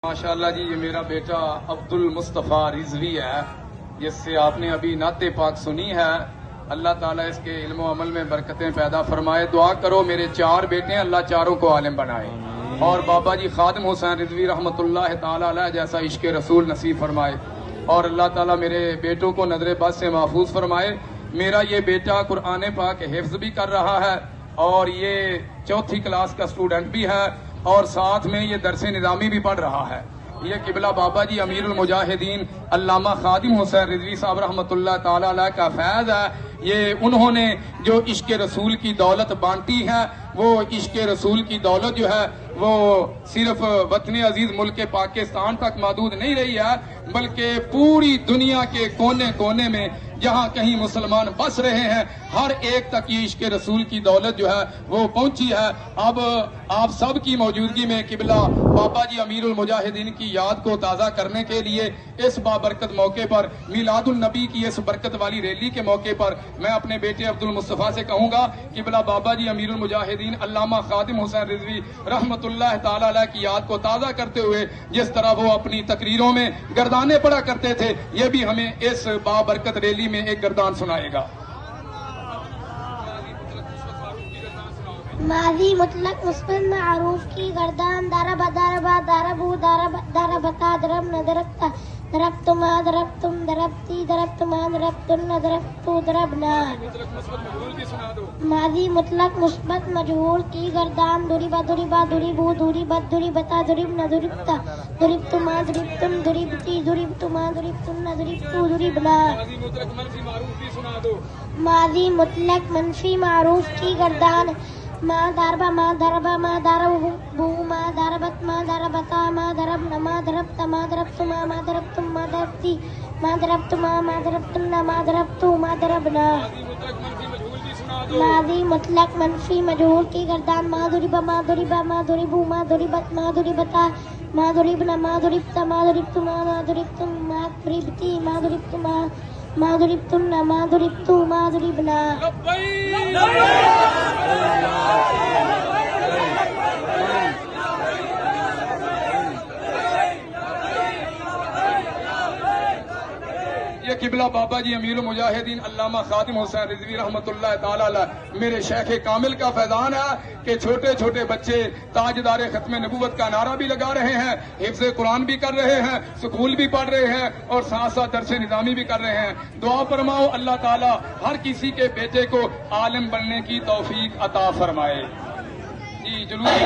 ماشاءاللہ جی، یہ میرا بیٹا عبد المصطفیٰ رضوی ہے، جس سے آپ نے ابھی نعت پاک سنی ہے۔ اللہ تعالیٰ اس کے علم و عمل میں برکتیں پیدا فرمائے۔ دعا کرو میرے 4 بیٹے ہیں، اللہ چاروں کو عالم بنائے، اور بابا جی خادم حسین رضوی رحمۃ اللہ تعالیٰ علیہ جیسا عشق رسول نصیب فرمائے، اور اللہ تعالیٰ میرے بیٹوں کو نظر بد سے محفوظ فرمائے۔ میرا یہ بیٹا قرآن پاک حفظ بھی کر رہا ہے، اور یہ 4تھی کلاس کا اسٹوڈنٹ بھی ہے، اور ساتھ میں یہ درس نظامی بھی پڑھ رہا ہے۔ یہ قبلہ بابا جی امیر المجاہدین علامہ خادم حسین رضوی صاحب رحمۃ اللہ تعالی علیہ کا فیض ہے۔ یہ انہوں نے جو عشق رسول کی دولت بانٹی ہے، وہ عشق رسول کی دولت جو ہے وہ صرف وطن عزیز ملک پاکستان تک محدود نہیں رہی ہے، بلکہ پوری دنیا کے کونے کونے میں جہاں کہیں مسلمان بس رہے ہیں، ہر ایک تک یہ عشق رسول کی دولت جو ہے وہ پہنچی ہے۔ اب آپ سب کی موجودگی میں قبلہ بابا جی امیر المجاہدین کی یاد کو تازہ کرنے کے لیے اس بابرکت موقع پر میلاد النبی کی اس برکت والی ریلی کے موقع پر میں اپنے بیٹے عبد المصطفیٰ سے کہوں گا، قبلہ بابا جی امیر المجاہدین علامہ خادم حسین رضوی رحمۃ اللہ تعالی علیہ کی یاد کو تازہ کرتے ہوئے جس طرح وہ اپنی تقریروں میں گردانے پڑا کرتے تھے، یہ بھی ہمیں اس بابرکت ریلی میں ایک گردان سنائے گا۔ ماضی مطلق مثبت معروف کی گردان، داربا داربا داربو داربتا درب نہ دربتا دربتما دربتم دربتی دربتما دربتن نہ دربتو دربنا۔ ماضی مطلق مثبت مجہول کی گردان، دریبا دریبا دریبو دریبت دریبتا درب نہ دربتا دربتما دربتم دربتی دربتما دربتن نہ دربتو دربنا۔ ماضی مطلق منفی معروف کی گردان، ما داربا ما داربا ما داربو ما داربت ما داربتا ما داربنا ما داربتا ما داربتما ما داربتم ما داربتی ما داربتما ما داربتنا ما داربتو ما داربنا۔ ماضی مطلق منفی مجہول کی گردان، ما دریبا ما دریبا ما دریبو ما دریبت ما دریبتا ما دریبنا ما دریبتا ما دریبتما ما دریبتم ما دریبتی ما دریبتما ما دریبتنا ما دریبتو ما دریبنا۔ یہ قبلہ بابا جی امیر المجاہدین علامہ خادم حسین رضوی رحمۃ اللہ تعالی علیہ میرے شیخ کامل کا فیضان ہے کہ چھوٹے چھوٹے بچے تاجدار ختم نبوت کا نعرہ بھی لگا رہے ہیں، حفظ قرآن بھی کر رہے ہیں، سکول بھی پڑھ رہے ہیں، اور ساتھ ساتھ درس نظامی بھی کر رہے ہیں۔ دعا فرماؤ اللہ تعالی ہر کسی کے بیٹے کو عالم بننے کی توفیق عطا فرمائے۔ جی جلوس